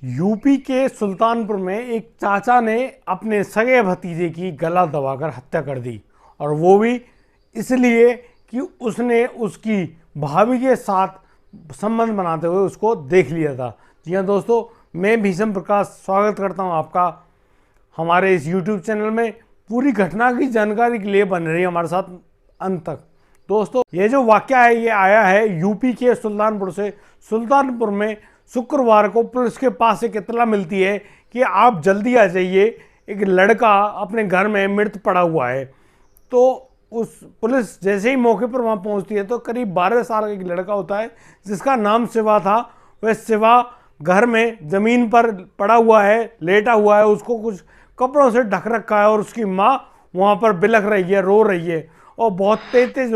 UP के सुल्तानपुर में एक चाचा ने अपने सगे भतीजे की गला दबाकर हत्या कर दी, और वो भी इसलिए कि उसने उसकी भाभी के साथ संबंध बनाते हुए उसको देख लिया था। जी हाँ दोस्तों, मैं भीषम प्रकाश स्वागत करता हूँ आपका हमारे इस YouTube चैनल में। पूरी घटना की जानकारी के लिए बन रही हमारे साथ अंत तक। दोस्तों, ये जो वाकया है ये आया है यूपी के सुल्तानपुर से। सुल्तानपुर में शुक्रवार को पुलिस के पास एक इत्तला मिलती है कि आप जल्दी आ जाइए, एक लड़का अपने घर में मृत पड़ा हुआ है। तो उस पुलिस जैसे ही मौके पर वहाँ पहुँचती है तो करीब 12 साल का एक लड़का होता है जिसका नाम शिवा था। वह शिवा घर में ज़मीन पर पड़ा हुआ है, लेटा हुआ है, उसको कुछ कपड़ों से ढक रखा है और उसकी माँ वहाँ पर बिलख रही है, रो रही है और बहुत तेज तेज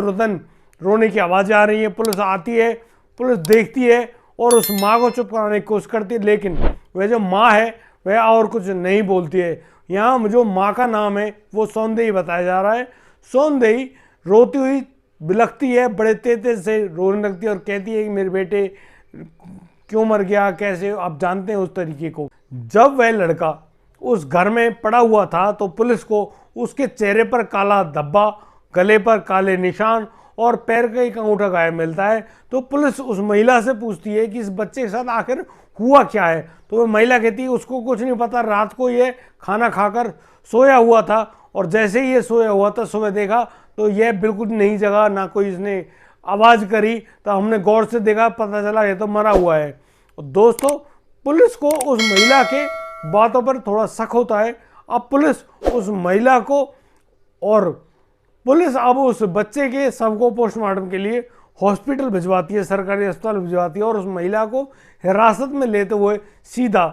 रोने की आवाज़ें आ रही है। पुलिस आती है, पुलिस देखती है और उस माँ को चुप कराने की कोशिश करती है, लेकिन वह जो माँ है वह और कुछ नहीं बोलती है। यहाँ जो माँ का नाम है वो सौंदई बताया जा रहा है। सौंदई रोती हुई बिलखती है, बड़े तेज तेज से रोने लगती है और कहती है कि मेरे बेटे क्यों मर गया, कैसे, आप जानते हैं उस तरीके को। जब वह लड़का उस घर में पड़ा हुआ था तो पुलिस को उसके चेहरे पर काला धब्बा, गले पर काले निशान और पैर का एक अंगूठा गायब मिलता है। तो पुलिस उस महिला से पूछती है कि इस बच्चे के साथ आखिर हुआ क्या है। तो वह महिला कहती है उसको कुछ नहीं पता, रात को ये खाना खाकर सोया हुआ था और जैसे ही ये सोया हुआ था सुबह देखा तो यह बिल्कुल नहीं जगा, ना कोई इसने आवाज़ करी। तो हमने गौर से देखा, पता चला ये तो मरा हुआ है। और दोस्तों, पुलिस को उस महिला के बातों पर थोड़ा शक होता है। अब पुलिस उस महिला को और पुलिस अब उस बच्चे के शव को पोस्टमार्टम के लिए हॉस्पिटल भिजवाती है, सरकारी अस्पताल भिजवाती है और उस महिला को हिरासत में लेते हुए सीधा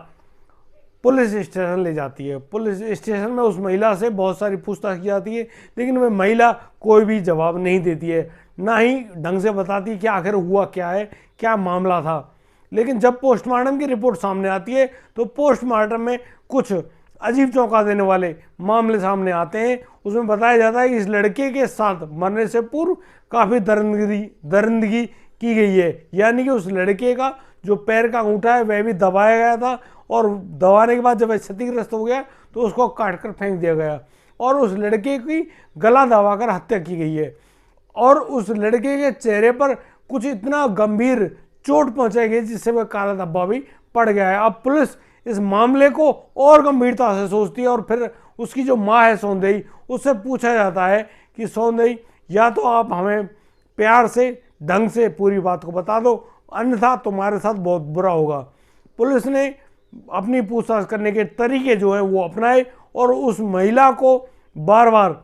पुलिस स्टेशन ले जाती है। पुलिस स्टेशन में उस महिला से बहुत सारी पूछताछ की जाती है, लेकिन वह महिला कोई भी जवाब नहीं देती है, ना ही ढंग से बताती कि आखिर हुआ क्या है, क्या मामला था। लेकिन जब पोस्टमार्टम की रिपोर्ट सामने आती है तो पोस्टमार्टम में कुछ अजीब चौंका देने वाले मामले सामने आते हैं। उसमें बताया जाता है कि इस लड़के के साथ मरने से पूर्व काफ़ी दरिंदगी की गई है, यानी कि उस लड़के का जो पैर का अंगूठा है वह भी दबाया गया था और दबाने के बाद जब वह क्षतिग्रस्त हो गया तो उसको काट कर फेंक दिया गया और उस लड़के की गला दबाकर हत्या की गई है। और उस लड़के के चेहरे पर कुछ इतना गंभीर चोट पहुंचाई गई जिससे वह काला धब्बा भी पड़ गया है। अब पुलिस इस मामले को और गंभीरता से सोचती है और फिर उसकी जो माँ है सौंदई, उससे पूछा जाता है कि सौंदई, या तो आप हमें प्यार से ढंग से पूरी बात को बता दो, अन्यथा तुम्हारे साथ बहुत बुरा होगा। पुलिस ने अपनी पूछताछ करने के तरीके जो है वो अपनाए और उस महिला को बार बार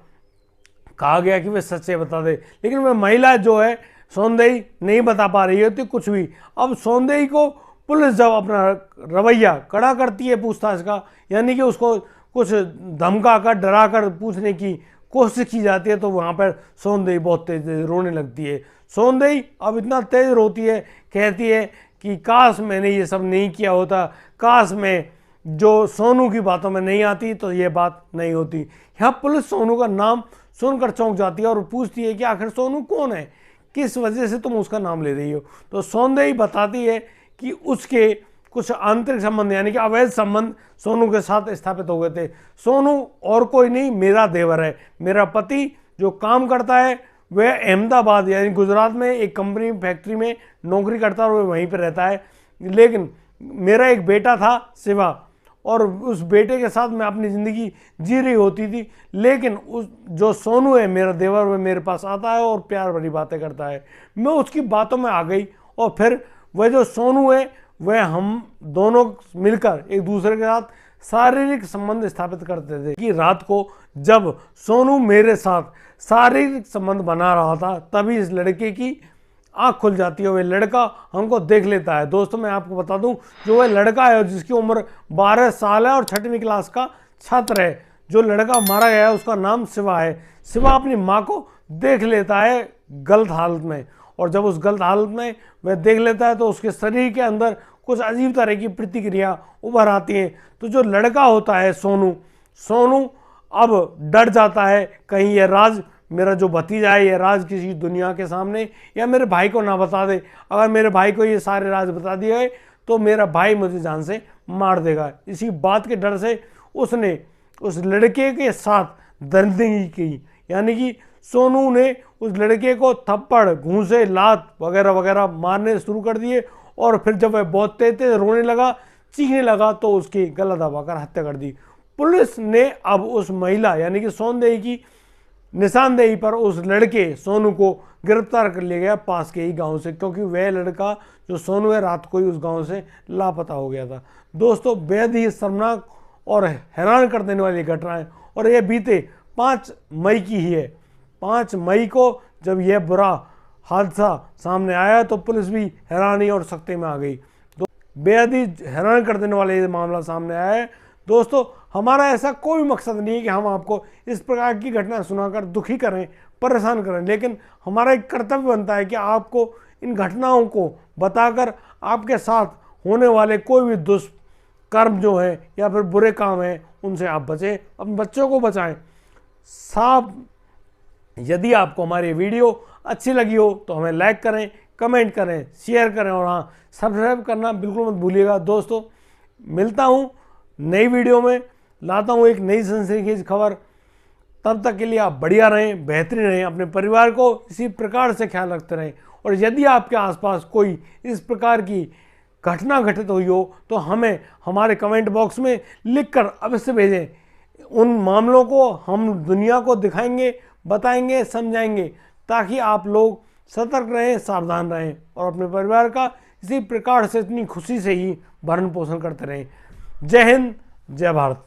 कहा गया कि वे सच्चे बता दे, लेकिन वह महिला जो है सौंदई नहीं बता पा रही होती कुछ भी। अब सौंदई को पुलिस जब अपना रवैया कड़ा करती है पूछताछ का, यानी कि उसको कुछ धमका कर डरा कर पूछने की कोशिश की जाती है, तो वहाँ पर सौंदई बहुत तेज रोने लगती है। सौंदई अब इतना तेज रोती है, कहती है कि काश मैंने ये सब नहीं किया होता, काश मैं जो सोनू की बातों में नहीं आती तो ये बात नहीं होती। यहाँ पुलिस सोनू का नाम सुनकर चौंक जाती है और पूछती है कि आखिर सोनू कौन है, किस वजह से तुम उसका नाम ले रही हो। तो सौंदई बताती है कि उसके कुछ आंतरिक संबंध यानी कि अवैध संबंध सोनू के साथ स्थापित हो गए थे। सोनू और कोई नहीं, मेरा देवर है। मेरा पति जो काम करता है वह अहमदाबाद यानी गुजरात में एक कंपनी फैक्ट्री में नौकरी करता है और वह वहीं पर रहता है। लेकिन मेरा एक बेटा था शिवा, और उस बेटे के साथ मैं अपनी ज़िंदगी जी रही होती थी। लेकिन उस जो सोनू है मेरा देवर, वह मेरे पास आता है और प्यार भरी बातें करता है। मैं उसकी बातों में आ गई और फिर वह जो सोनू है वह हम दोनों मिलकर एक दूसरे के साथ शारीरिक संबंध स्थापित करते थे। कि रात को जब सोनू मेरे साथ शारीरिक संबंध बना रहा था तभी इस लड़के की आँख खुल जाती है, वह लड़का हमको देख लेता है। दोस्तों, मैं आपको बता दूं, जो वह लड़का है जिसकी उम्र 12 साल है और 6वीं क्लास का छात्र है, जो लड़का मारा गया है उसका नाम शिवा है। शिवा अपनी माँ को देख लेता है गलत हालत में, और जब उस गलत हालत में वह देख लेता है तो उसके शरीर के अंदर कुछ अजीब तरह की प्रतिक्रिया उभर आती हैं। तो जो लड़का होता है सोनू अब डर जाता है, कहीं यह राज मेरा जो भतीजा है ये राज किसी दुनिया के सामने या मेरे भाई को ना बता दे। अगर मेरे भाई को ये सारे राज बता दिए गए तो मेरा भाई मुझे जान से मार देगा। इसी बात के डर से उसने उस लड़के के साथ दरिंदगी की, यानी कि सोनू ने उस लड़के को थप्पड़, घूंसे, लात वगैरह वगैरह मारने शुरू कर दिए। और फिर जब वह बहुत तेज रोने लगा, चीखने लगा, तो उसकी गला दबाकर हत्या कर दी। पुलिस ने अब उस महिला यानी कि सौंदर्य की निशानदेही पर उस लड़के सोनू को गिरफ्तार कर लिया गया पास के ही गांव से, क्योंकि वह लड़का जो सोनू है रात को ही उस गांव से लापता हो गया था। दोस्तों, बेहद ही शर्मनाक और हैरान कर देने वाली घटना है, और यह बीते 5 मई की ही है। 5 मई को जब यह बुरा हादसा सामने आया तो पुलिस भी हैरानी और सख्ती में आ गई। बेहद ही हैरान कर देने वाला ये मामला सामने आया है। दोस्तों, हमारा ऐसा कोई मकसद नहीं है कि हम आपको इस प्रकार की घटना सुनाकर दुखी करें, परेशान करें, लेकिन हमारा एक कर्तव्य बनता है कि आपको इन घटनाओं को बताकर आपके साथ होने वाले कोई भी दुष्कर्म जो है या फिर बुरे काम हैं उनसे आप बचें, अपने बच्चों को बचाएं। साफ यदि आपको हमारी वीडियो अच्छी लगी हो तो हमें लाइक करें, कमेंट करें, शेयर करें, और हाँ, सब्सक्राइब करना बिल्कुल मत भूलिएगा। दोस्तों, मिलता हूँ नई वीडियो में, लाता हूँ एक नई सनसनीखेज खबर। तब तक के लिए आप बढ़िया रहें, बेहतरीन रहें, अपने परिवार को इसी प्रकार से ख्याल रखते रहें। और यदि आपके आसपास कोई इस प्रकार की घटना घटित हुई हो तो हमें हमारे कमेंट बॉक्स में लिखकर अवश्य भेजें। उन मामलों को हम दुनिया को दिखाएंगे, बताएंगे, समझाएंगे, ताकि आप लोग सतर्क रहें, सावधान रहें और अपने परिवार का इसी प्रकार से इतनी खुशी से ही भरण पोषण करते रहें। जय हिंद, जय भारत।